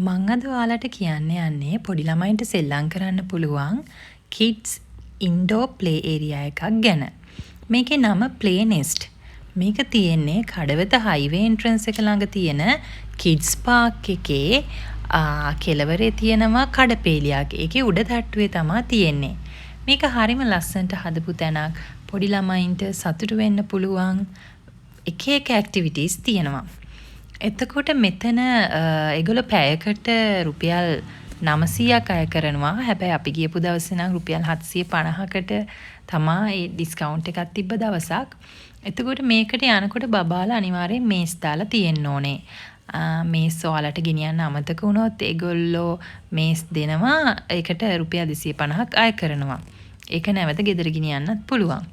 මං අද ඔයාලට කියන්න යන්නේ පොඩි ළමයින්ට සෙල්ලම් කරන්න පුළුවන් kids indoor play area එකක් ගැන. මේකේ නම play nest. මේක තියෙන්නේ කඩවත highway entrance එක ළඟ තියෙන kids park එකේ කෙළවරේ තියෙනවා කඩපේලියක්. ඒකේ උඩ තට්ටුවේ තමා තියෙන්නේ. මේක හරිම ලස්සනට හදපු තැනක්. පොඩි ළමයින්ට සතුටු වෙන්න පුළුවන් එක එක activities තියෙනවා. එතකොට මෙතන ඒගොල්ලෝ පැයකට රුපියල් 900ක් අය කරනවා. හැබැයි අපි ගියපු දවසේ නම් රුපියල් 750කට තමයි ඩිස්කවුන්ට් එකක් තිබ්බ දවසක්. එතකොට මේකට යනකොට බබාලා අනිවාර්යෙන් මේස් දාලා තියෙන්න ඕනේ. මේස් ඔයාලට ගෙනියන්න අමතක වුණොත් ඒගොල්ලෝ මේස් දෙනවා. ඒකට රුපියල් 250ක් අය කරනවා. ඒක නැවත ගෙදර ගෙනියන්නත් පුළුවන්.